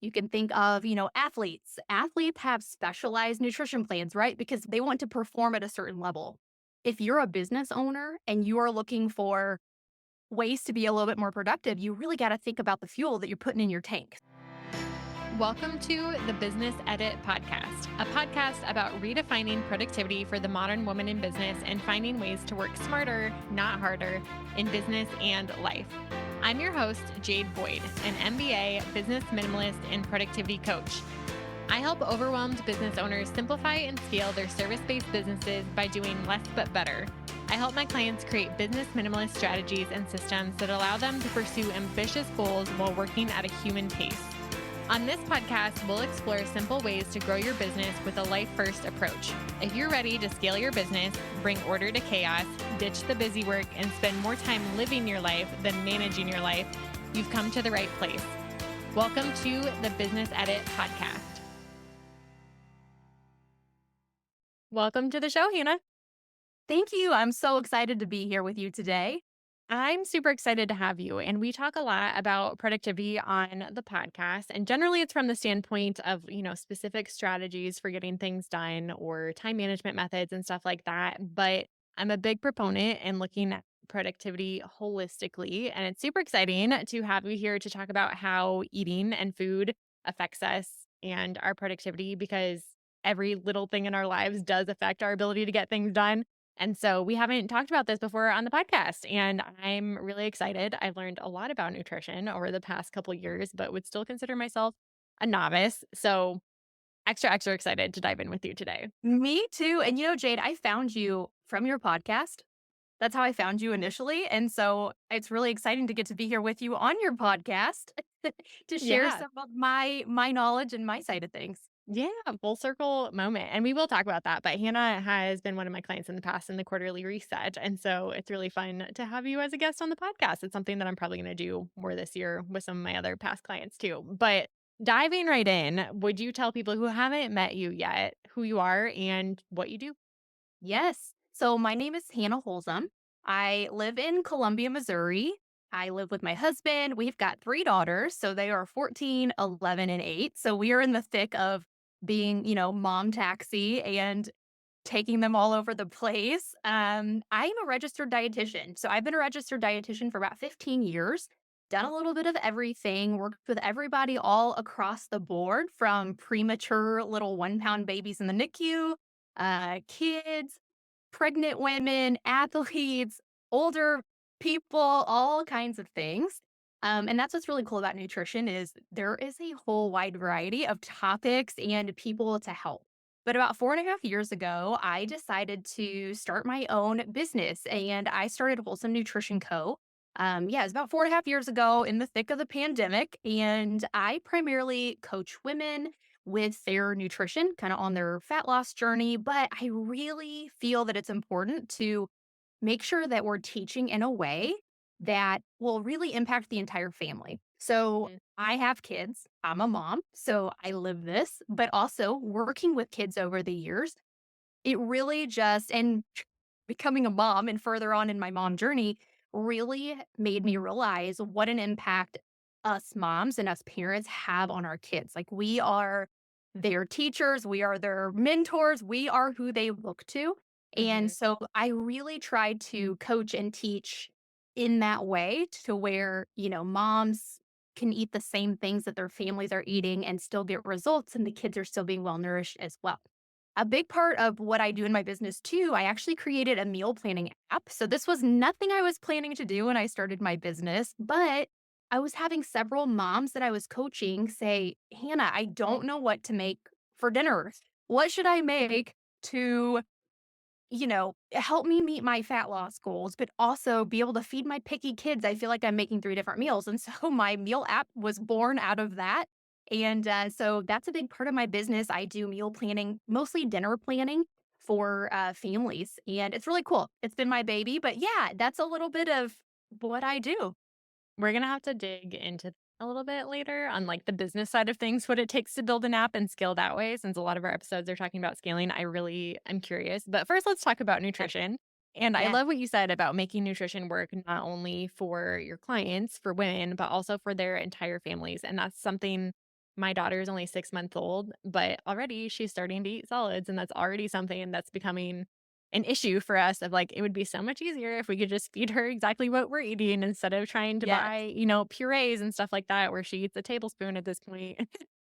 You can think of, athletes. Athletes have specialized nutrition plans, right? Because they want to perform at a certain level. If you're a business owner and you are looking for ways to be a little bit more productive, you really got to think about the fuel that you're putting in your tank. Welcome to the Business Edit Podcast, a podcast about redefining productivity for the modern woman in business and finding ways to work smarter, not harder, in business and life. I'm your host, Jade Boyd, an MBA, business minimalist, and productivity coach. I help overwhelmed business owners simplify and scale their service-based businesses by doing less but better. I help my clients create business minimalist strategies and systems that allow them to pursue ambitious goals while working at a human pace. On this podcast, we'll explore simple ways to grow your business with a life-first approach. If you're ready to scale your business, bring order to chaos, ditch the busy work, and spend more time living your life than managing your life, you've come to the right place. Welcome to the Business Edit Podcast. Welcome to the show, Hannah. Thank you. I'm so excited to be here with you today. I'm super excited to have you. And we talk a lot about productivity on the podcast. And generally, it's from the standpoint of, specific strategies for getting things done or time management methods and stuff like that. But I'm a big proponent in looking at productivity holistically. And it's super exciting to have you here to talk about how eating and food affects us and our productivity because every little thing in our lives does affect our ability to get things done. And so we haven't talked about this before on the podcast, and I'm really excited. I've learned a lot about nutrition over the past couple years, but would still consider myself a novice. So extra excited to dive in with you today. Me too. And Jade, I found you from your podcast. That's how I found you initially. And so it's really exciting to get to be here with you on your podcast to share Yeah. some of my knowledge and my side of things. Yeah, full circle moment. And we will talk about that. But Hannah has been one of my clients in the past in the quarterly reset. And so it's really fun to have you as a guest on the podcast. It's something that I'm probably going to do more this year with some of my other past clients too. But diving right in, would you tell people who haven't met you yet who you are and what you do? Yes. So my name is Hannah Holzem. I live in Columbia, Missouri. I live with my husband. We've got 3 daughters. So they are 14, 11, and 8. So we are in the thick of being, mom taxi and taking them all over the place. I'm a registered dietitian. So I've been a registered dietitian for about 15 years, done a little bit of everything, worked with everybody all across the board from premature little 1 pound babies in the NICU, kids, pregnant women, athletes, older people, all kinds of things. And that's what's really cool about nutrition is there is a whole wide variety of topics and people to help. But about 4.5 years ago, I decided to start my own business and I started Wholesome Nutrition Co. Yeah, it was about 4.5 years ago in the thick of the pandemic. And I primarily coach women with their nutrition, kind of on their fat loss journey. But I really feel that it's important to make sure that we're teaching in a way that will really impact the entire family. So Mm. I have kids. I'm a mom, so I live this, but also working with kids over the years, it really just, and becoming a mom and further on in my mom journey really made me realize what an impact us moms and us parents have on our kids. Like we are their teachers, we are their mentors, we are who they look to. And Hmm. so I really tried to coach and teach in that way to where, moms can eat the same things that their families are eating and still get results, and the kids are still being well nourished as well. A big part of what I do in my business too, I actually created a meal planning app. So this was nothing I was planning to do when I started my business, but I was having several moms that I was coaching say, Hannah, I don't know what to make for dinner. What should I make to, help me meet my fat loss goals, but also be able to feed my picky kids? I feel like I'm making 3 different meals. And so my meal app was born out of that. And so that's a big part of my business. I do meal planning, mostly dinner planning for families. And it's really cool. It's been my baby. But yeah, that's a little bit of what I do. We're going to have to dig into a little bit later on like the business side of things, what it takes to build an app and scale that way. Since a lot of our episodes are talking about scaling, I really am curious. But first, let's talk about Yes. nutrition. And I Yes. love what you said about making nutrition work not only for your clients, for women, but also for their entire families. And that's something my daughter is only 6 months old, but already she's starting to eat solids. And that's already something that's becoming an issue for us of like, it would be so much easier if we could just feed her exactly what we're eating instead of trying to Yes. buy, purees and stuff like that, where she eats a tablespoon at this point.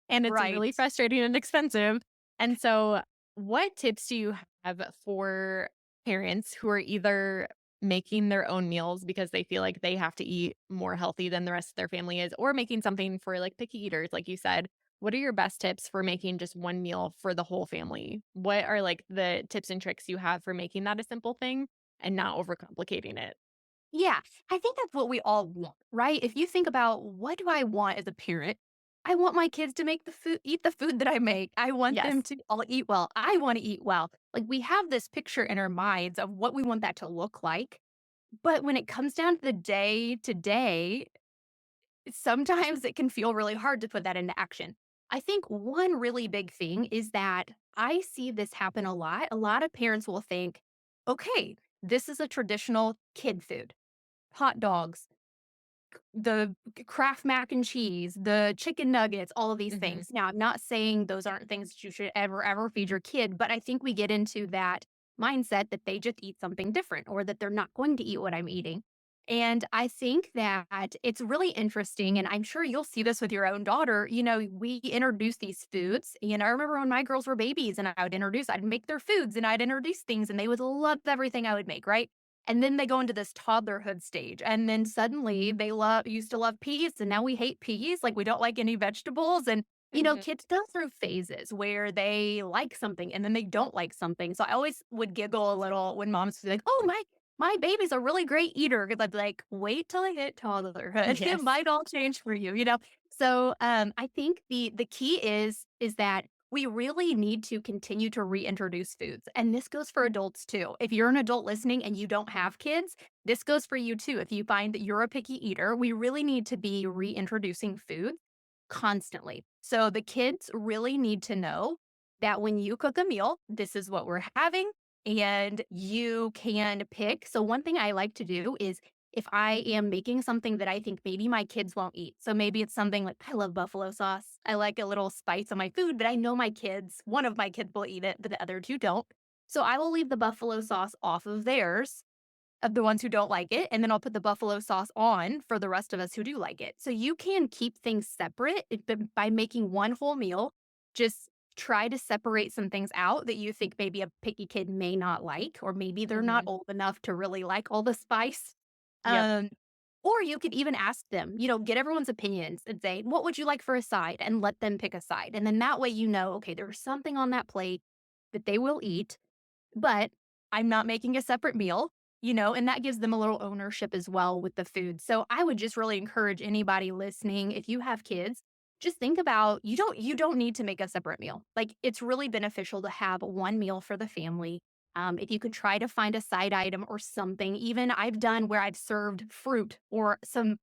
And it's Right. really frustrating and expensive. And so, what tips do you have for parents who are either making their own meals because they feel like they have to eat more healthy than the rest of their family is, or making something for like picky eaters, like you said? What are your best tips for making just one meal for the whole family? What are like the tips and tricks you have for making that a simple thing and not overcomplicating it? Yeah, I think that's what we all want, right? If you think about what do I want as a parent? I want my kids to make the food, eat the food that I make. I want them Yes. to all eat well. I want to eat well. Like we have this picture in our minds of what we want that to look like. But when it comes down to the day to day, sometimes it can feel really hard to put that into action. I think one really big thing is that I see this happen a lot. A lot of parents will think, okay, this is a traditional kid food, hot dogs, the Kraft mac and cheese, the chicken nuggets, all of these Mhm. things. Now, I'm not saying those aren't things that you should ever feed your kid, but I think we get into that mindset that they just eat something different or that they're not going to eat what I'm eating. And I think that it's really interesting. And I'm sure you'll see this with your own daughter. We introduce these foods. And I remember when my girls were babies and I'd make their foods and I'd introduce things and they would love everything I would make, right? And then they go into this toddlerhood stage, and then suddenly they used to love peas, and now we hate peas, like, we don't like any vegetables, and, Mhm. kids go through phases where they like something and then they don't like something, so I always would giggle a little when moms would be like, "Oh, my baby's a really great eater," 'cause I'd be like, "Wait till they hit toddlerhood, it Yes. might all change for you," you know? So, I think the key is that we really need to continue to reintroduce foods. And this goes for adults too. If you're an adult listening and you don't have kids, this goes for you too. If you find that you're a picky eater, we really need to be reintroducing food constantly. So the kids really need to know that when you cook a meal, this is what we're having and you can pick. So one thing I like to do is if I am making something that I think maybe my kids won't eat. So maybe it's something like I love buffalo sauce. I like a little spice on my food, but I know one of my kids will eat it, but the other two don't. So I will leave the buffalo sauce off of theirs of the ones who don't like it, and then I'll put the buffalo sauce on for the rest of us who do like it. So you can keep things separate but by making one whole meal. Just try to separate some things out that you think maybe a picky kid may not like, or maybe they're not Mhm. old enough to really like all the spice. Yep. Um, or you could even ask them, get everyone's opinions and say, "What would you like for a side?" And let them pick a side. And then that way, okay, there's something on that plate that they will eat but I'm not making a separate meal, and that gives them a little ownership as well with the food. So I would just really encourage anybody listening, if you have kids, just think about you don't need to make a separate meal. Like it's really beneficial to have one meal for the family. If you could try to find a side item or something, even I've done where I've served fruit or some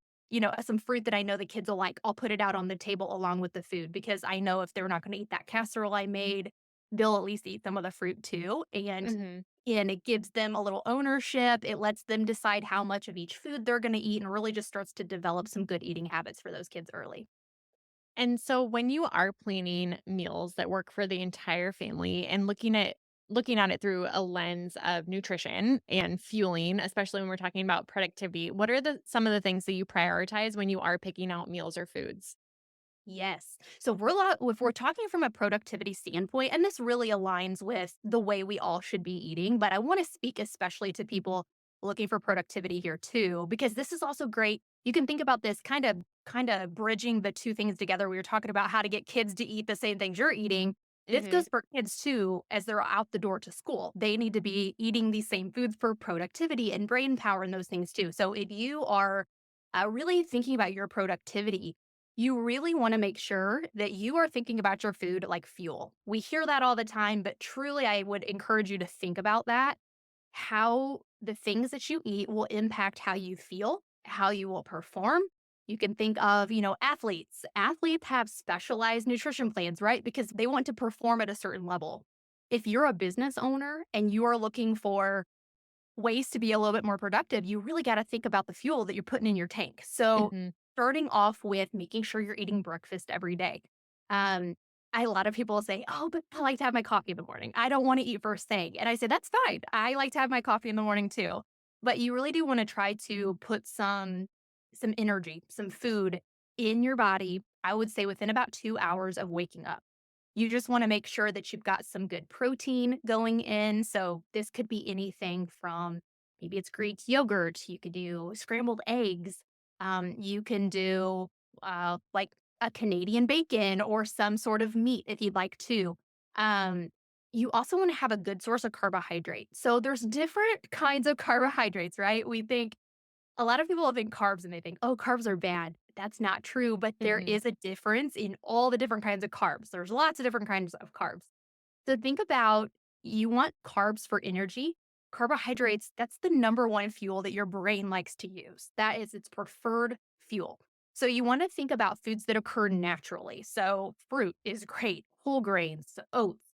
fruit that I know the kids will like. I'll put it out on the table along with the food because I know if they're not going to eat that casserole I made, they'll at least eat some of the fruit too, Mhm. and it gives them a little ownership, it lets them decide how much of each food they're gonna eat, and really just starts to develop some good eating habits for those kids early. And so when you are planning meals that work for the entire family and looking at it through a lens of nutrition and fueling, especially when we're talking about productivity, what are the some of the things that you prioritize when you are picking out meals or foods? Yes. So if we're talking from a productivity standpoint, and this really aligns with the way we all should be eating, but I want to speak especially to people looking for productivity here too, because this is also great. You can think about this kind of bridging the two things together. We were talking about how to get kids to eat the same things you're eating. This Mhm. goes for kids too, as they're out the door to school. They need to be eating these same foods for productivity and brain power and those things too. So if you are really thinking about your productivity, you really want to make sure that you are thinking about your food like fuel. We hear that all the time, but truly, I would encourage you to think about that. How the things that you eat will impact how you feel, how you will perform. You can think of, athletes. Athletes have specialized nutrition plans, right? Because they want to perform at a certain level. If you're a business owner and you are looking for ways to be a little bit more productive, you really got to think about the fuel that you're putting in your tank. So, Mhm. starting off with making sure you're eating breakfast every day. Um, a lot of people say, "Oh, but I like to have my coffee in the morning. I don't wanna eat first thing." And I say, "That's fine. I like to have my coffee in the morning too." But you really do wanna try to put some energy, some food in your body, I would say within about 2 hours of waking up. You just wanna make sure that you've got some good protein going in, so this could be anything from maybe it's Greek yogurt, you could do scrambled eggs, you can do, like a Canadian bacon or some sort of meat if you'd like to. Um, you also want to have a good source of carbohydrate. So there's different kinds of carbohydrates, right? We think a lot of people will think carbs and they think, oh, carbs are bad. That's not true, but there Hmm. is a difference in all the different kinds of carbs. There's lots of different kinds of carbs. So think about you want carbs for energy. Carbohydrates, that's the number one fuel that your brain likes to use. That is its preferred fuel. So you want to think about foods that occur naturally. So fruit is great, whole grains, oats.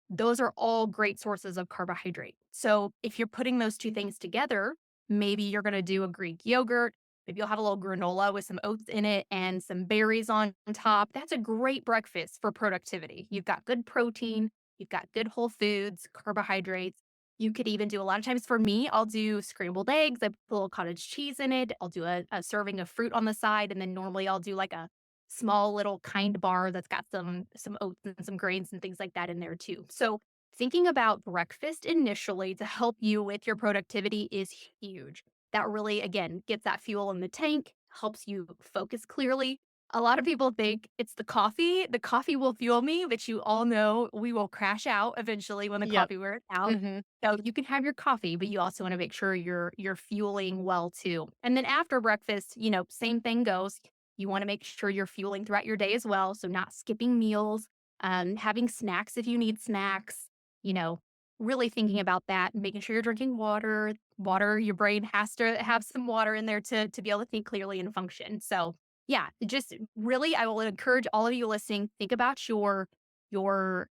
Those are all great sources of carbohydrate. So if you're putting those two things together, maybe you're going to do a Greek yogurt. Maybe you'll have a little granola with some oats in it and some berries on top. That's a great breakfast for productivity. You've got good protein, you've got good whole foods, carbohydrates. You could even do a lot of times for me, I'll do scrambled eggs. I put a little cottage cheese in it. I'll do a serving of fruit on the side. And then normally I'll do like a small little kind bar that's got some oats and some grains and things like that in there too. So thinking about breakfast initially to help you with your productivity is huge. That really, again, gets that fuel in the tank, helps you focus clearly. A lot of people think it's the coffee. The coffee will fuel me, but you all know we will crash out eventually when the Yep. coffee wears out. Hmm. So you can have your coffee, but you also want to make sure you're fueling well too. And then after breakfast, same thing goes. You want to make sure you're fueling throughout your day as well. So not skipping meals, having snacks if you need snacks, you know, really thinking about that and making sure you're drinking water. Water, your brain has to have some water in there to be able to think clearly and function. So yeah, just really I will encourage all of you listening, think about your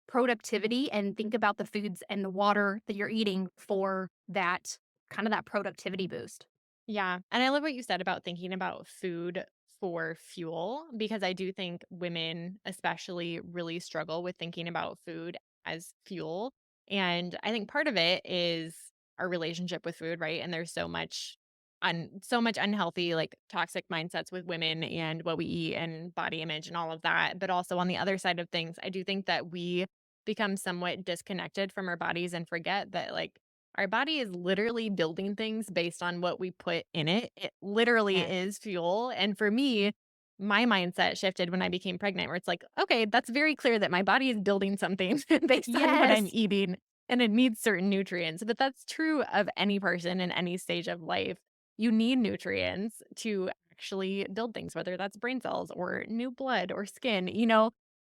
productivity and think about the foods and the water that you're eating for that kind of that productivity boost. Yeah. And I love what you said about thinking about food for fuel, because I do think women, especially, really struggle with thinking about food as fuel. And I think part of it is our relationship with food, right? And there's so much unhealthy, like toxic mindsets with women and what we eat and body image and all of that. But also on the other side of things, I do think that we become somewhat disconnected from our bodies and forget that, like, our body is literally building things based on what we put in it. It literally Yes. is fuel. And for me, my mindset shifted when I became pregnant, where it's like, okay, that's very clear that my body is building something based on what I'm Yes. eating and it needs certain nutrients. But that's true of any person in any stage of life. You need nutrients to actually build things, whether that's brain cells or new blood or skin.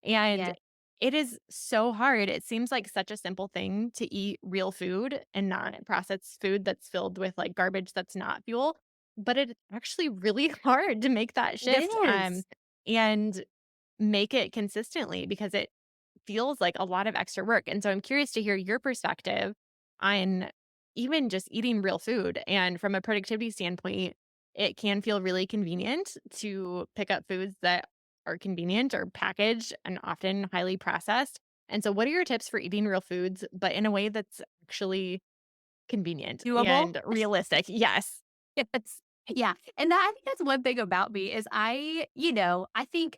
And Yes. it is so hard. It seems like such a simple thing to eat real food and not processed food that's filled with like garbage that's not fuel, but it's actually really hard to make that It shift, is. and make it consistently, because it feels like a lot of extra work. And so I'm curious to hear your perspective on even just eating real food. And from a productivity standpoint, it can feel really convenient to pick up foods that are convenient or packaged and often highly processed. And so, what are your tips for eating real foods, but in a way that's actually convenient Doable. and realistic? Yes. Yes. Yeah. And I think that's one thing about me is I think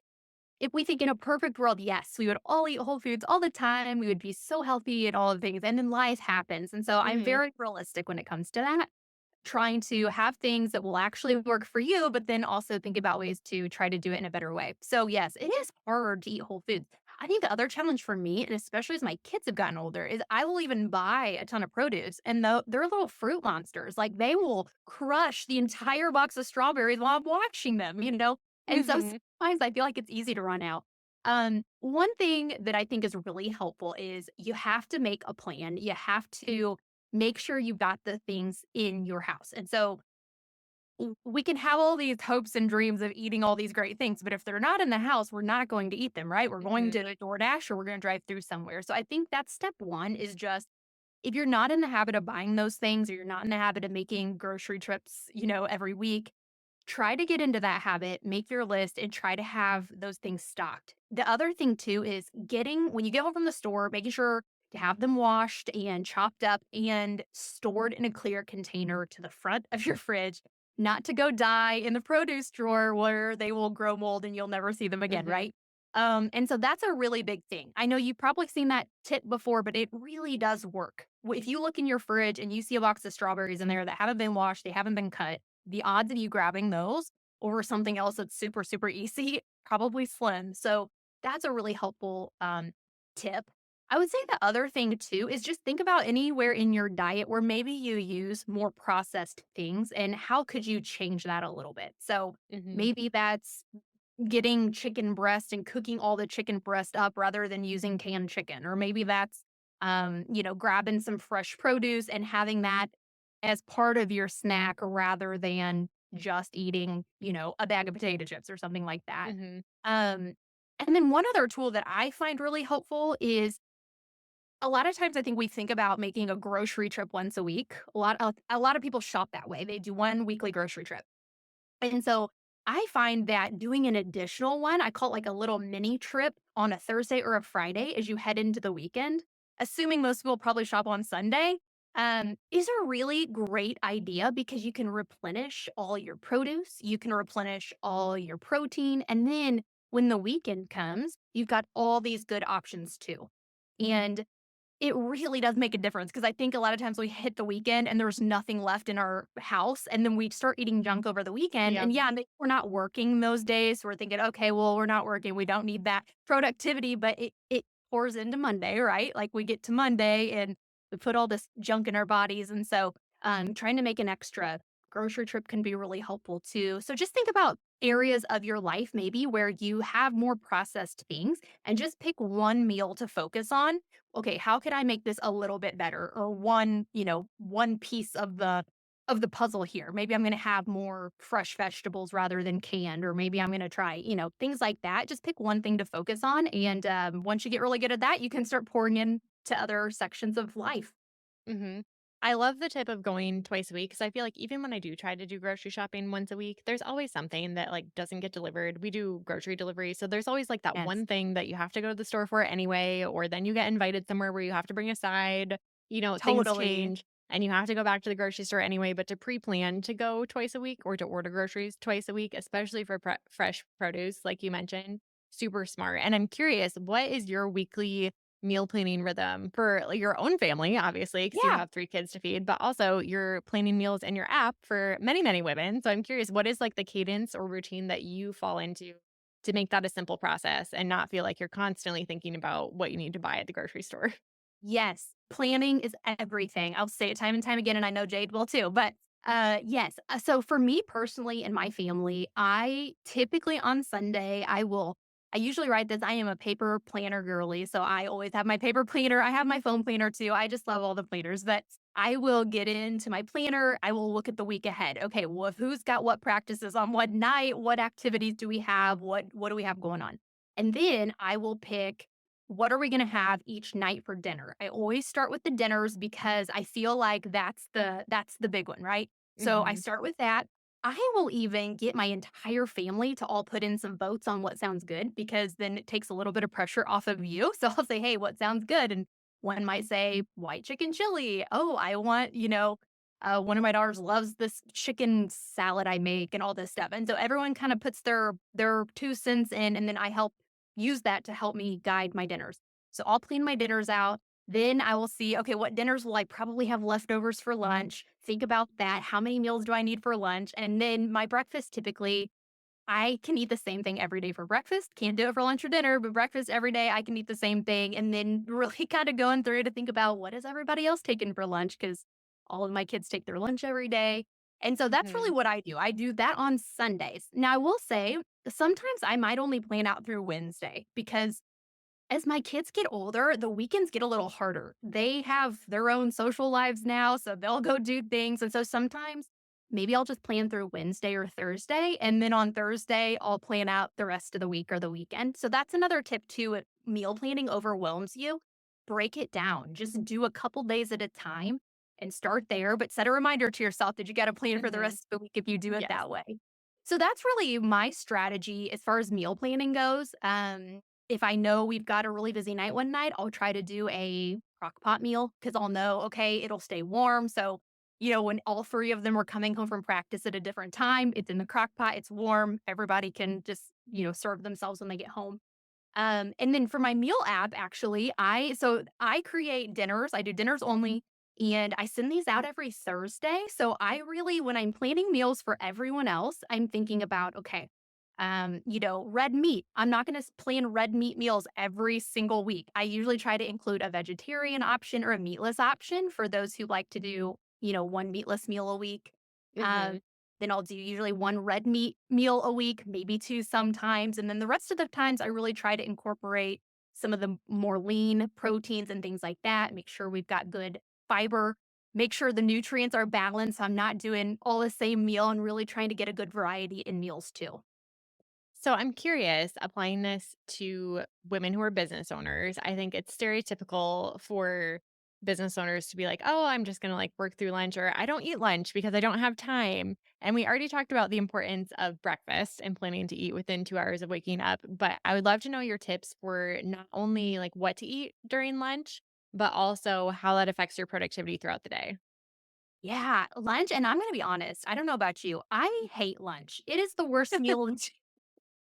if we think in a perfect world, yes, we would all eat whole foods all the time. We would be so healthy and all the things. And then life happens. And so I'm Hmm. very realistic when it comes to that, trying to have things that will actually work for you, but then also think about ways to try to do it in a better way. So, yes, it is hard to eat whole foods. I think the other challenge for me, and especially as my kids have gotten older, is I will even buy a ton of produce and they're little fruit monsters. Like they will crush the entire box of strawberries while I'm watching them. And so Hmm. sometimes I feel like it's easy to run out. One thing that I think is really helpful is you have to make a plan. You have to make sure you got the things in your house. And so we can have all these hopes and dreams of eating all these great things, but if they're not in the house, we're not going to eat them, right? We're going Hmm. to DoorDash or we're going to drive through somewhere. So I think that's step one is just if you're not in the habit of buying those things or you're not in the habit of making grocery trips, every week, try to get into that habit, make your list, and try to have those things stocked. The other thing too is when you get home from the store, making sure to have them washed and chopped up and stored in a clear container to the front of your fridge, not to go die in the produce drawer where they will grow mold and you'll never see them again, Mhm. right? And so that's a really big thing. I know you've probably seen that tip before, but it really does work. If you look in your fridge and you see a box of strawberries in there that haven't been washed, they haven't been cut, the odds of you grabbing those over something else that's super, super easy, probably slim. So that's a really helpful tip. I would say the other thing too is just think about anywhere in your diet where maybe you use more processed things and how could you change that a little bit? So Mhm. maybe that's getting chicken breast and cooking all the chicken breast up rather than using canned chicken. Or maybe that's, grabbing some fresh produce and having that as part of your snack rather than just eating, a bag of potato chips or something like that. Mhm. Um, and then one other tool that I find really helpful is a lot of times I think we think about making a grocery trip once a week. A lot of people shop that way. They do one weekly grocery trip. And so I find that doing an additional one, I call it like a little mini trip on a Thursday or a Friday as you head into the weekend, assuming most people probably shop on Sunday, is a really great idea because you can replenish all your produce, you can replenish all your protein, and then when the weekend comes, you've got all these good options too. And it really does make a difference because I think a lot of times we hit the weekend and there's nothing left in our house, and then we start eating junk over the weekend, Yep. and yeah, maybe we're not working those days, so we're thinking, "Okay, well, we're not working, we don't need that productivity," but it pours into Monday, right? Like, we get to Monday and we put all this junk in our bodies, and so, trying to make an extra grocery trip can be really helpful too. So just think about areas of your life maybe where you have more processed things and just pick one meal to focus on. Okay, how could I make this a little bit better? Or one piece of the puzzle here. Maybe I'm going to have more fresh vegetables rather than canned, or maybe I'm going to try, things like that. Just pick one thing to focus on. And once you get really good at that, you can start pouring in to other sections of life. Mhm. I love the tip of going twice a week because I feel like even when I do try to do grocery shopping once a week, there's always something that, like, doesn't get delivered. We do grocery delivery, so there's always, like, that Yes, one thing that you have to go to the store for anyway, or then you get invited somewhere where you have to bring a side, things totally. change, and you have to go back to the grocery store anyway, but to pre-plan to go twice a week or to order groceries twice a week, especially for fresh produce, like you mentioned, super smart, and I'm curious, what is your weekly meal planning rhythm for, like, your own family, obviously, because you Yeah. have 3 kids to feed, but also you're planning meals in your app for many, many women. So I'm curious, what is, like, the cadence or routine that you fall into to make that a simple process and not feel like you're constantly thinking about what you need to buy at the grocery store? Yes, planning is everything. I'll say it time and time again, and I know Jade will too. But yes, so for me personally and my family, I typically on Sunday I usually write this. I am a paper planner girly, so I always have my paper planner. I have my phone planner too. I just love all the planners, but I will get into my planner. I will look at the week ahead. Okay, well, who's got what practices on what night? What activities do we have? What do we have going on? And then I will pick what are we gonna have each night for dinner? I always start with the dinners because I feel like that's the big one, right? So I Mhm. start with that. I will even get my entire family to all put in some votes on what sounds good because then it takes a little bit of pressure off of you. So I'll say, "Hey, what sounds good?" And one might say white chicken chili. Oh, I want, one of my daughters loves this chicken salad I make and all this stuff. And so everyone kind of puts their 2 cents in, and then I help use that to help me guide my dinners. So I'll plan my dinners out. Then I will see, okay, what dinners will I probably have leftovers for lunch? Think about that. How many meals do I need for lunch? And then my breakfast typically, I can eat the same thing every day for breakfast. Can't do it for lunch or dinner, but breakfast every day, I can eat the same thing. And then really kind of going through to think about what is everybody else taking for lunch? Because all of my kids take their lunch every day. And so that's really Mhm. what I do. I do that on Sundays. Now, I will say sometimes I might only plan out through Wednesday because as my kids get older, the weekends get a little harder. They have their own social lives now, so they'll go do things. And so sometimes maybe I'll just plan through Wednesday or Thursday. And then on Thursday, I'll plan out the rest of the week or the weekend. So that's another tip too. If meal planning overwhelms you, break it down. Just do a couple days at a time and start there, but set a reminder to yourself that you got to plan for the Mhm. rest of the week if you do it Yes. that way. So that's really my strategy as far as meal planning goes. If I know we've got a really busy night one night, I'll try to do a crock pot meal because I'll know, okay, it'll stay warm. So, when all three of them are coming home from practice at a different time, it's in the crock pot, it's warm. Everybody can just, serve themselves when they get home. And then for my meal app, actually, I create dinners. I do dinners only, and I send these out every Thursday. So I really, when I'm planning meals for everyone else, I'm thinking about, okay, red meat. I'm not going to plan red meat meals every single week. I usually try to include a vegetarian option or a meatless option for those who like to do, one meatless meal a week. Hmm. Um, then I'll do usually one red meat meal a week, maybe two sometimes. And then the rest of the times, I really try to incorporate some of the more lean proteins and things like that. Make sure we've got good fiber, make sure the nutrients are balanced. I'm not doing all the same meal and really trying to get a good variety in meals too. So I'm curious, applying this to women who are business owners, I think it's stereotypical for business owners to be like, "Oh, I'm just going to like work through lunch," or "I don't eat lunch because I don't have time." And we already talked about the importance of breakfast and planning to eat within 2 hours of waking up, but I would love to know your tips for not only like what to eat during lunch, but also how that affects your productivity throughout the day. Yeah, lunch. And I'm going to be honest, I don't know about you. I hate lunch. It is the worst meal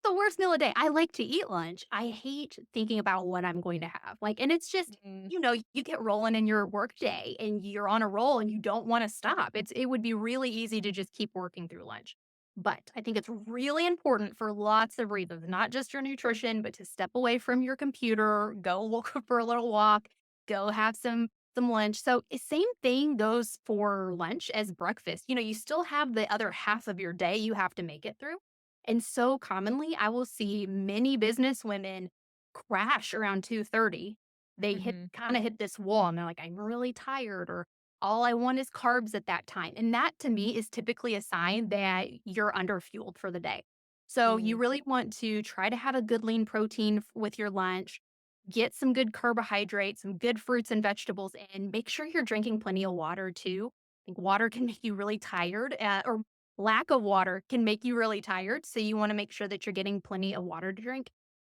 the worst meal a day. I like to eat lunch. I hate thinking about what I'm going to have. And it's just, Mhm. you get rolling in your work day and you're on a roll and you don't want to stop. It would be really easy to just keep working through lunch. But I think it's really important for lots of reasons, not just your nutrition, but to step away from your computer, go look for a little walk, go have some lunch. So same thing goes for lunch as breakfast. You still have the other half of your day you have to make it through. And so commonly, I will see many business women crash around 2:30. They Mhm. hit this wall and they're like, "I'm really tired," or "All I want is carbs at that time." And that to me is typically a sign that you're underfueled for the day. So you Mm. really want to try to have a good lean protein with your lunch, get some good carbohydrates, some good fruits and vegetables, and make sure you're drinking plenty of water too. I think water can make you really tired, or lack of water can make you really tired, so you wanna make sure that you're getting plenty of water to drink.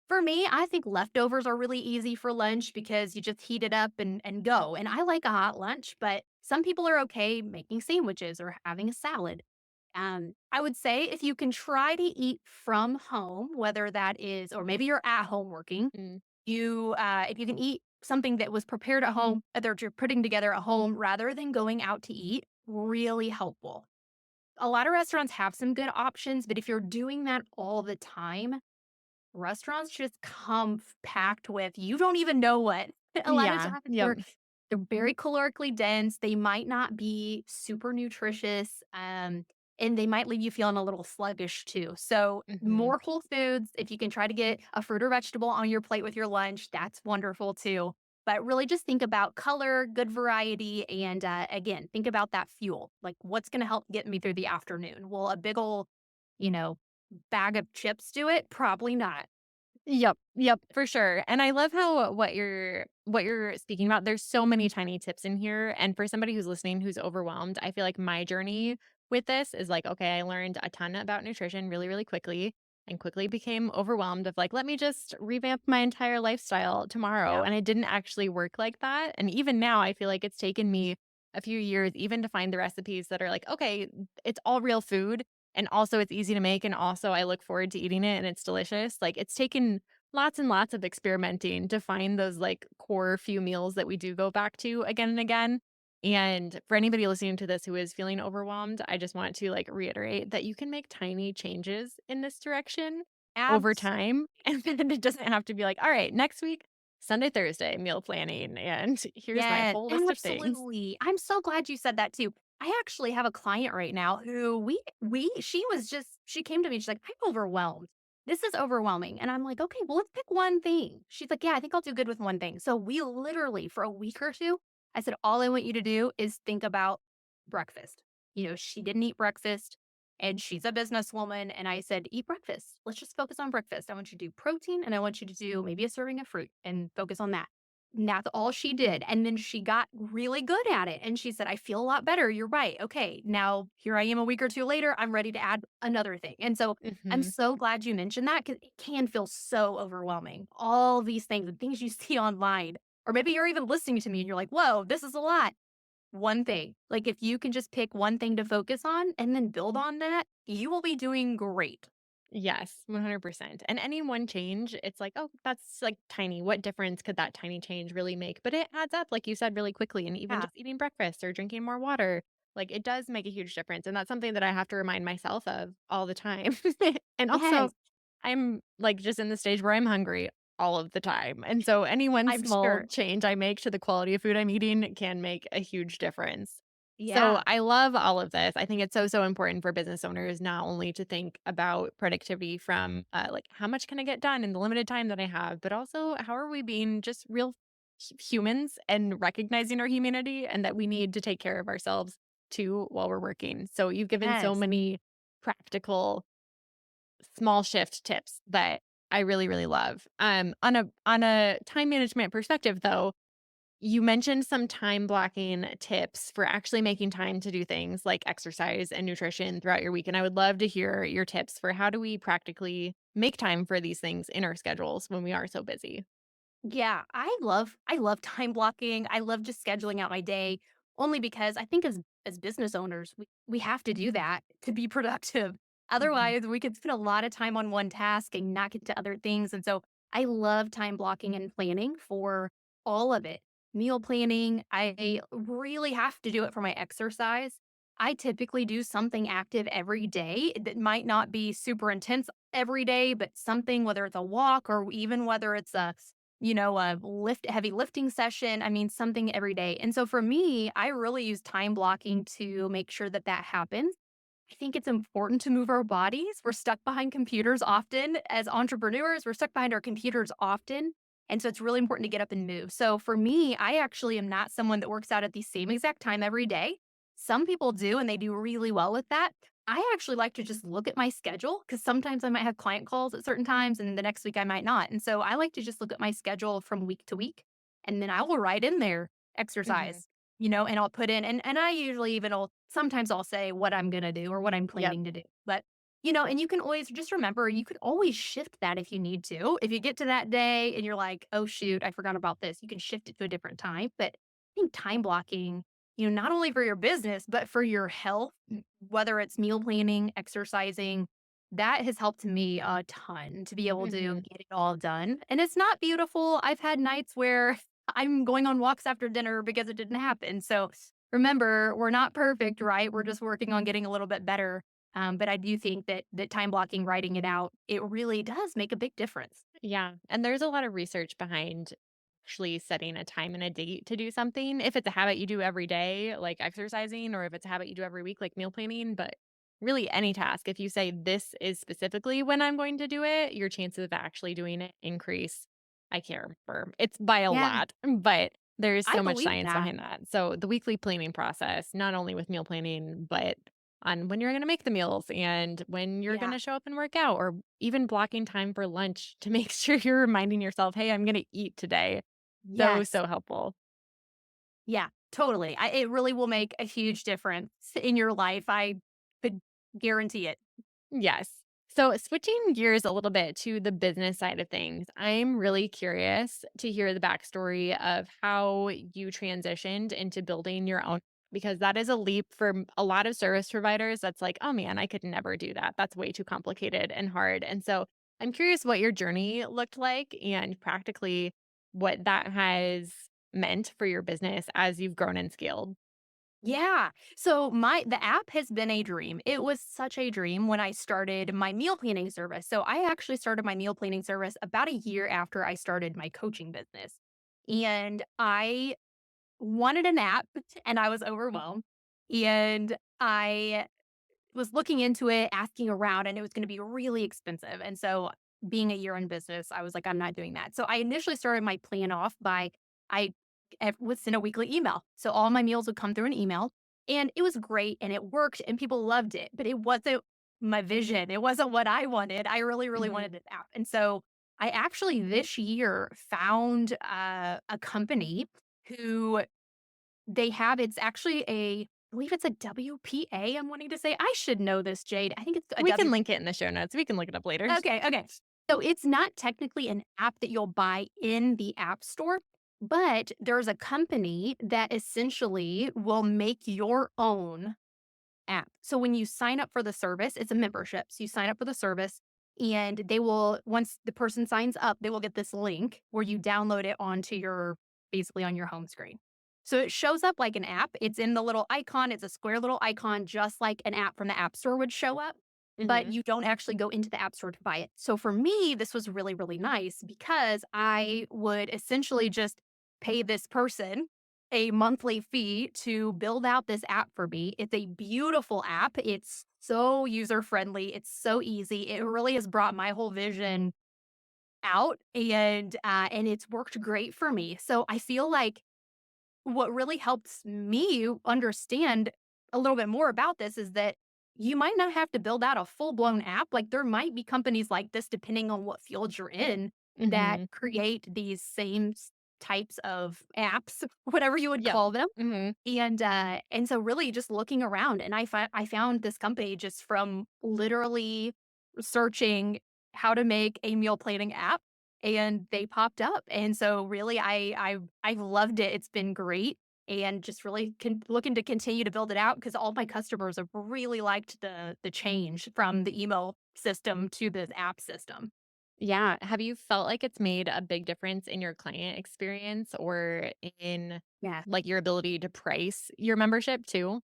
For me, I think leftovers are really easy for lunch because you just heat it up and go, and I like a hot lunch, but some people are okay making sandwiches or having a salad. I would say if you can try to eat from home, whether that is or maybe you're at home working, Mm. if you can eat something that was prepared at home, that you're putting together at home rather than going out to eat, really helpful. A lot of restaurants have some good options, but if you're doing that all the time, restaurants just come packed with you don't even know what. A lot of Yeah. times Yep. they're very calorically dense. They might not be super nutritious, and they might leave you feeling a little sluggish too. So Mhm. more whole foods. If you can try to get a fruit or vegetable on your plate with your lunch, that's wonderful too. But really, just think about color, good variety, and again, think about that fuel. Like, what's going to help get me through the afternoon? Will a big old, you know, bag of chips do it? Probably not. Yep, yep, for sure. And I love how what you're speaking about, there's so many tiny tips in here. And for somebody who's listening who's overwhelmed, I feel like my journey with this is like, okay, I learned a ton about nutrition really, really quickly and quickly became overwhelmed of like, let me just revamp my entire lifestyle tomorrow. Yeah. And it didn't actually work like that. And even now, I feel like it's taken me a few years even to find the recipes that are like, okay, it's all real food and also it's easy to make, and also I look forward to eating it and it's delicious. Like, it's taken lots and lots of experimenting to find those, like, core few meals that we do go back to again and again. And for anybody listening to this who is feeling overwhelmed, I just want to, like, reiterate that you can make tiny changes in this direction over time, Absolutely. and then it doesn't have to be like, "All right, next week, Sunday, Thursday, meal planning, and here's my Yes, whole list of things." absolutely. I'm so glad you said that too. I actually have a client right now who she came to me, she's like, "I'm overwhelmed. This is overwhelming." And I'm like, "Okay, well, let's pick one thing." She's like, "Yeah, I think I'll do good with one thing." So we literally for a week or two, I said, "All I want you to do is think about breakfast." She didn't eat breakfast and she's a businesswoman. And I said, "Eat breakfast. Let's just focus on breakfast. I want you to do protein and I want you to do maybe a serving of fruit and focus on that." And that's all she did, and then she got really good at it, and she said, "I feel a lot better, you're right, okay, now here I am a week or 2 later, I'm ready to add another thing." And so, I'm Mhm. so glad you mentioned that because it can feel so overwhelming. All these things and things you see online, or maybe you're even listening to me and you're like, "Whoa, this is a lot." One thing, like, if you can just pick one thing to focus on and then build on that, you will be doing great. Yes, 100%. And any one change, it's like, "Oh, that's, like, tiny. What difference could that tiny change really make?" But it adds up, like you said, really quickly, and even Yeah, just eating breakfast or drinking more water, like, it does make a huge difference, and that's something that I have to remind myself of all the time. And also, yes, I'm, like, just in the stage where I'm hungry all of the time, and so any one I'm small sure. change I make to the quality of food I'm eating can make a huge difference. So Yeah, I love all of this. I think it's so, so important for business owners not only to think about productivity from like how much can I get done in the limited time that I have, but also how are we being just real humans and recognizing our humanity and that we need to take care of ourselves too while we're working. So you've given so yes, many practical small shift tips that I really, really love. On a time management perspective though, you mentioned some time blocking tips for actually making time to do things like exercise and nutrition throughout your week. And I would love to hear your tips for how do we practically make time for these things in our schedules when we are so busy. yeah, I love time blocking, I love just scheduling out my day, only because I think as business owners, we have to do that to be productive. Mhm. Otherwise, we could spend a lot of time on one task and not get to other things, and so I love time blocking and planning for all of it. Meal planning, I really have to do it for my exercise. I typically do something active every day that might not be super intense every day, but something, whether it's a walk or even whether it's a heavy lifting session. I mean, something every day. And so for me, I really use time blocking to make sure that that happens. I think it's important to move our bodies. We're stuck behind computers often. As entrepreneurs, we're stuck behind our computers often. And so it's really important to get up and move. So for me, I actually am not someone that works out at the same exact time every day. Some people do, and they do really well with that. I actually like to just look at my schedule because sometimes I might have client calls at certain times and the next week I might not. And so I like to just look at my schedule from week to week and then I will write in there Mhm. exercise, and I'll put in and I usually even will sometimes I'll say what I'm gonna do or what I'm Yep. planning to do. But and you can always just remember you could always shift that if you need to. If you get to that day and you're like, oh shoot, I forgot about this, you can shift it to a different time. But I think time blocking, not only for your business, but for your health, whether it's meal planning, exercising, that has helped me a ton to be able to Mhm. get it all done. And it's not beautiful. I've had nights where I'm going on walks after dinner because it didn't happen. So remember, we're not perfect, right? We're just working on getting a little bit better. But I do think that time blocking, writing it out, it really does make a big difference. Yeah, and there's a lot of research behind actually setting a time and a date to do something. If it's a habit you do every day, like exercising, or if it's a habit you do every week, like meal planning, but really any task, if you say this is specifically when I'm going to do it, your chances of actually doing it increase. I can't remember. It's by a Yeah, lot, but there's I so much believe science that. behind that. So the weekly planning process, not only with meal planning, but on when you're going to make the meals and when you're going Yeah. to show up and work out, or even blocking time for lunch to make sure you're reminding yourself, hey, I'm going to eat today. So, Yes. so helpful. Yeah, totally. It really will make a huge difference in your life. I could guarantee it. Yes. So, switching gears a little bit to the business side of things, I'm really curious to hear the backstory of how you transitioned into building your own, because that is a leap for a lot of service providers. That's like, oh man, I could never do that. That's way too complicated and hard. And so, I'm curious what your journey looked like and practically what that has meant for your business as you've grown and scaled. Yeah. So the app has been a dream. It was such a dream when I started my meal planning service. So I actually started my meal planning service about a year after I started my coaching business. And I wanted an app and I was overwhelmed. And I was looking into it, asking around, and it was gonna be really expensive, and so, being a year in business, I was like, "I'm not doing that." So, I initially started my plan off by I would send a weekly email. So, all my meals would come through an email, and it was great, and it worked, and people loved it, but it wasn't my vision. It wasn't what I wanted. I really, really Hmm. wanted this app, and so, I actually this year found a company who they have it's actually a I believe it's a WPA, I'm wanting to say. I should know this, Jade. I think it's a We can W link it in the show notes. We can look it up later. Okay, okay. So it's not technically an app that you'll buy in the App Store, but there's a company that essentially will make your own app. So when you sign up for the service, it's a membership. So you sign up for the service and they will, once the person signs up, they will get this link where you download it onto your, basically on your home screen. So it shows up like an app. It's in the little icon. It's a square little icon, just like an app from the App Store would show up, but Mhm. you don't actually go into the App Store to buy it. So for me, this was really, really nice because I would essentially just pay this person a monthly fee to build out this app for me. It's a beautiful app. It's so user friendly. It's so easy. It really has brought my whole vision out and it's worked great for me. So I feel like what really helps me understand a little bit more about this is that you might not have to build out a full blown app. Like there might be companies like this, depending on what field you're in, that Mhm. create these same types of apps, whatever you would Yep. call them. Mhm. And so really just looking around and I found this company just from literally searching how to make a meal planning app and they popped up. And so really I've loved it. It's been great and just really looking to continue to build it out because all my customers have really liked the change from the email system to the app system. Yeah. Have you felt like it's made a big difference in your client experience or in Yeah. like your ability to price your membership too?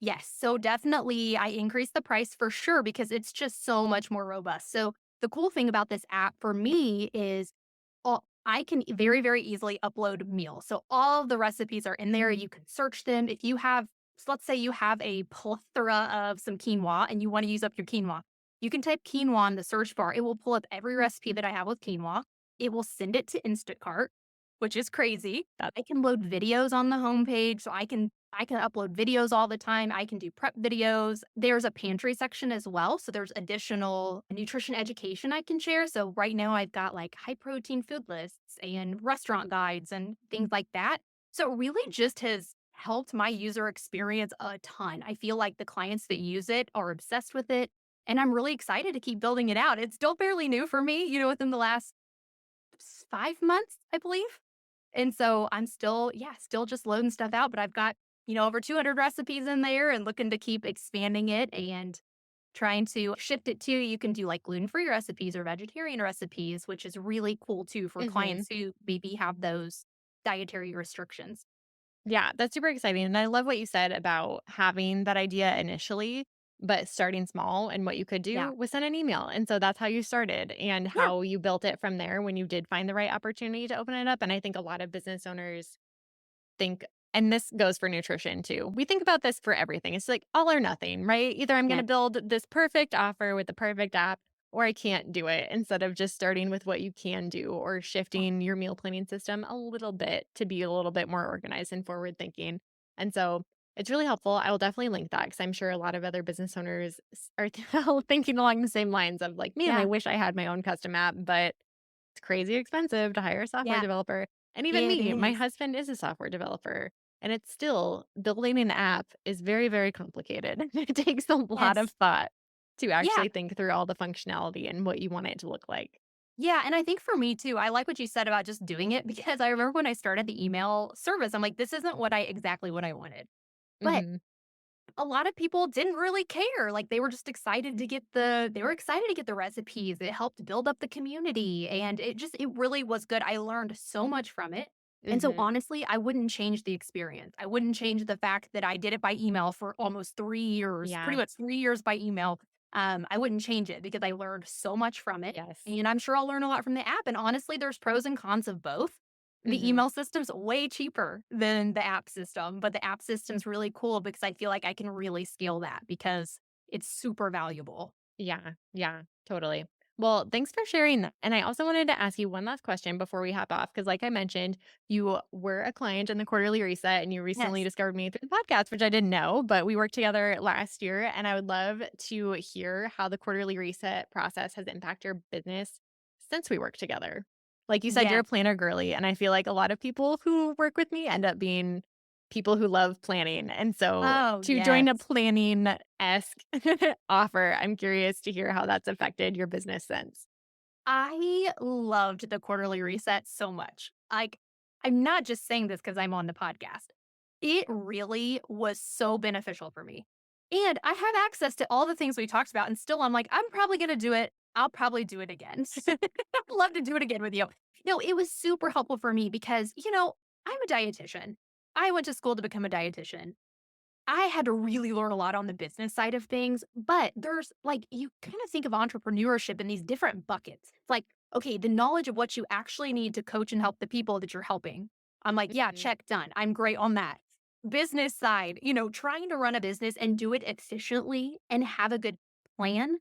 Yes, so definitely I increased the price for sure because it's just so much more robust. So the cool thing about this app for me is I can very, very easily upload meals. So all of the recipes are in there. You can search them. If you have, so let's say you have a plethora of some quinoa and you want to use up your quinoa, you can type quinoa in the search bar. It will pull up every recipe that I have with quinoa. It will send it to Instacart, which is crazy. That I can load videos on the homepage, so I can upload videos all the time. I can do prep videos. There's a pantry section as well, so there's additional nutrition education I can share. So right now I've got like high protein food lists and restaurant guides and things like that. So it really just has helped my user experience a ton. I feel like the clients that use it are obsessed with it, and I'm really excited to keep building it out. It's still fairly new for me, within the last 5 months, I believe. And so I'm still, yeah, still just loading stuff out, but I've got, over 200 recipes in there and looking to keep expanding it and trying to shift it to you can do like gluten-free recipes or vegetarian recipes, which is really cool too for Mhm. clients who maybe have those dietary restrictions. Yeah, that's super exciting, and I love what you said about having that idea initially, but starting small, and what you could do Yeah. was send an email, and so that's how you started and Yeah. how you built it from there when you did find the right opportunity to open it up, and I think a lot of business owners think and this goes for nutrition too. We think about this for everything. It's like all or nothing, right? Either I'm going Yeah. to build this perfect offer with the perfect app or I can't do it instead of just starting with what you can do or Oh, shifting your meal planning system a little bit to be a little bit more organized and forward thinking. And so it's really helpful. I will definitely link that because I'm sure a lot of other business owners are thinking along the same lines of like, man, I yeah. wish I had my own custom app, but it's crazy expensive to hire a software Yeah. developer. And even It me, my is. husband is a software developer, and it's still building an app is very, very complicated. It takes a lot of Yes. thought to Yeah. actually think through all the functionality and what you want it to look like. Yeah, and I think for me too, I like what you said about just doing it because I remember when I started the email service, I'm like, this isn't exactly what I wanted. But Mhm. a lot of people didn't really care. Like they were just excited to get the recipes. It helped build up the community and it really was good. I learned so much from it. And so Mhm. honestly, I wouldn't change the experience. I wouldn't change the fact that I did it by email for almost 3 years, pretty Yeah. much 3 years by email. I wouldn't change it because I learned so much from it. Yes. And I'm sure I'll learn a lot from the app. And honestly, there's pros and cons of both. The Mhm. email system's way cheaper than the app system, but the app system's really cool because I feel like I can really scale that because it's super valuable. Yeah. Yeah. Totally. Well, thanks for sharing that. And I also wanted to ask you one last question before we hop off. Cause like I mentioned, you were a client in the quarterly reset and you recently Yes. discovered me through the podcast, which I didn't know, but we worked together last year. And I would love to hear how the quarterly reset process has impacted your business since we work together. Like you said, you're a Yes. planner girly, and I feel like a lot of people who work with me end up being people who love planning. And so Oh, to join a yes. planning-esque offer, I'm curious to hear how that's affected your business since. I loved the quarterly reset so much. Like, I'm not just saying this because I'm on the podcast. It really was so beneficial for me. And I have access to all the things we talked about. And still, I'm like, I'm probably going to do it. I'll probably do it again. I'd love to do it again with you. No, it was super helpful for me because, I'm a dietitian. I went to school to become a dietitian. I had to really learn a lot on the business side of things, but there's like, you kind of think of entrepreneurship in these different buckets. It's like, okay, the knowledge of what you actually need to coach and help the people that you're helping. I'm like, yeah, Mhm. check, done. I'm great on that. Business side, trying to run a business and do it efficiently and have a good plan,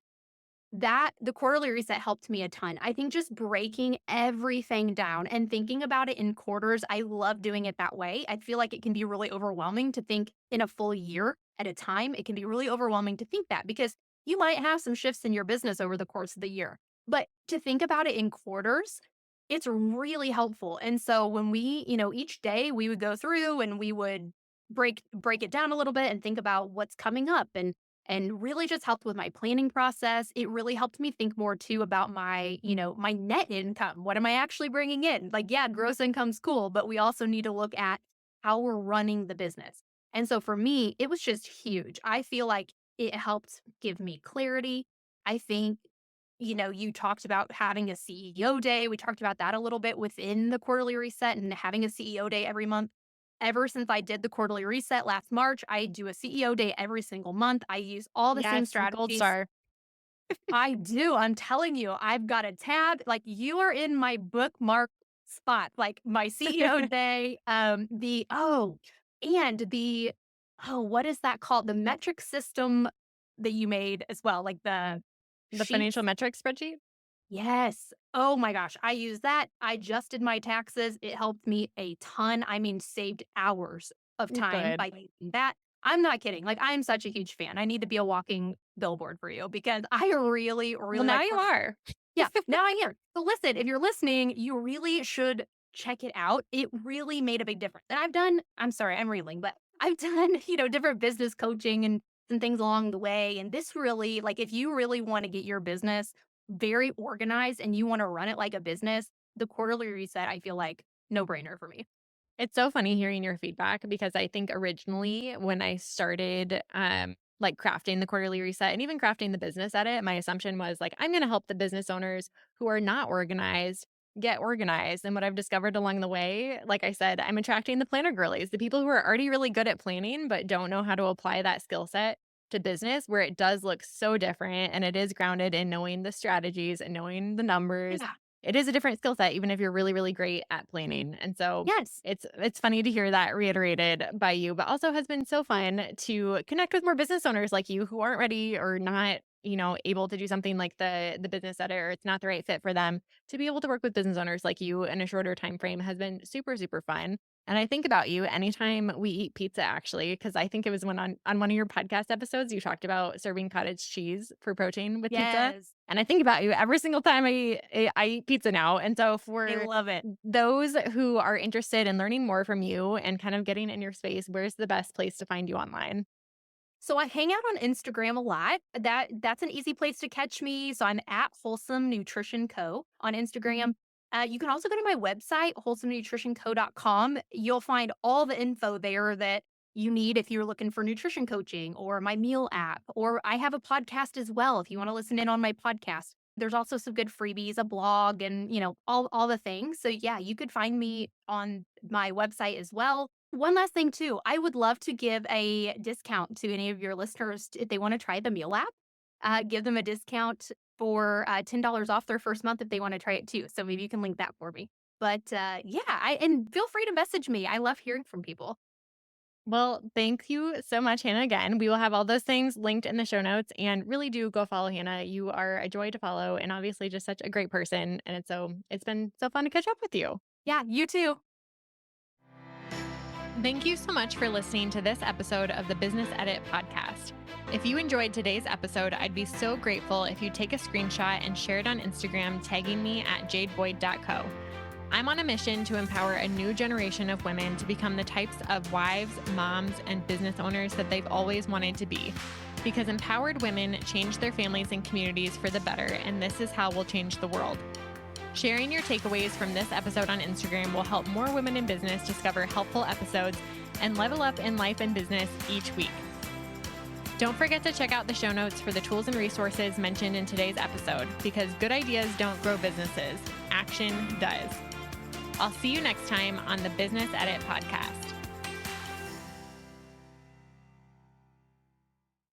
that the quarterly reset helped me a ton. I think just breaking everything down and thinking about it in quarters, I love doing it that way. I feel like it can be really overwhelming to think in a full year at a time. It can be really overwhelming to think that because you might have some shifts in your business over the course of the year. But to think about it in quarters, it's really helpful. And so when we, each day we would go through and we would break it down a little bit and think about what's coming up and really just helped with my planning process. It really helped me think more too about my net income. What am I actually bringing in? Like, yeah, gross income's cool, but we also need to look at how we're running the business. And so for me, it was just huge. I feel like it helped give me clarity. I think, you talked about having a CEO day. We talked about that a little bit within the quarterly reset and having a CEO day every month. Ever since I did the quarterly reset last March, I do a CEO day every single month. I use all the same Yes, gold strategies. star. I do. I'm telling you, I've got a tab. Like you are in my bookmark spot. Like my CEO day, and what is that called? The metric system that you made as well, like the The financial sheets. metrics spreadsheet? Yes. Oh my gosh. I use that. I adjusted my taxes. It helped me a ton. I mean, saved hours of time Good. by using that. I'm not kidding. Like, I'm such a huge fan. I need to be a walking billboard for you because I really, Well, really now like you are. yeah, now I am. So listen, if you're listening, you really should check it out. It really made a big difference. And I'm sorry, I'm reeling, but I've done, different business coaching and things along the way. And this really, like, if you really want to get your business very organized and you want to run it like a business, the quarterly reset, I feel like no brainer for me. It's so funny hearing your feedback because I think originally when I started, like crafting the quarterly reset and even crafting the business edit, my assumption was like, I'm going to help the business owners who are not organized get organized. And what I've discovered along the way, like I said, I'm attracting the planner girlies, the people who are already really good at planning, but don't know how to apply that skill set to business where it does look so different and it is grounded in knowing the strategies and knowing the numbers. Yeah. It is a different skill set, even if you're really, really great at planning. And so Yes. it's funny to hear that reiterated by you, but also has been so fun to connect with more business owners like you who aren't ready or not, able to do something like the business edit or it's not the right fit for them. To be able to work with business owners like you in a shorter time frame has been super, super fun. And I think about you anytime we eat pizza, actually, because I think it was when on one of your podcast episodes you talked about serving cottage cheese for protein with pizza. Yes. And I think about you every single time I eat pizza now. And so I for love it. those who are interested in learning more from you and kind of getting in your space, where's the best place to find you online? So I hang out on Instagram a lot. That's an easy place to catch me. So I'm at Wholesome Nutrition Co. on Instagram. You can also go to my website, wholesomenutritionco.com. You'll find all the info there that you need if you're looking for nutrition coaching or my meal app. Or I have a podcast as well if you want to listen in on my podcast. There's also some good freebies, a blog, and all the things. So yeah, you could find me on my website as well. One last thing too, I would love to give a discount to any of your listeners if they want to try the meal app. Give them a discount for $10 off their first month if they want to try it too. So maybe you can link that for me. But yeah, and feel free to message me. I love hearing from people. Well, thank you so much, Hannah. Again, we will have all those things linked in the show notes and really do go follow Hannah. You are a joy to follow and obviously just such a great person. And it's been so fun to catch up with you. Yeah, you too. Thank you so much for listening to this episode of the Business Edit podcast. If you enjoyed today's episode, I'd be so grateful if you take a screenshot and share it on Instagram, tagging me at jadeboyd.co. I'm on a mission to empower a new generation of women to become the types of wives, moms, and business owners that they've always wanted to be. Because empowered women change their families and communities for the better, and this is how we'll change the world. Sharing your takeaways from this episode on Instagram will help more women in business discover helpful episodes and level up in life and business each week. Don't forget to check out the show notes for the tools and resources mentioned in today's episode, because good ideas don't grow businesses. Action does. I'll see you next time on the Business Edit podcast.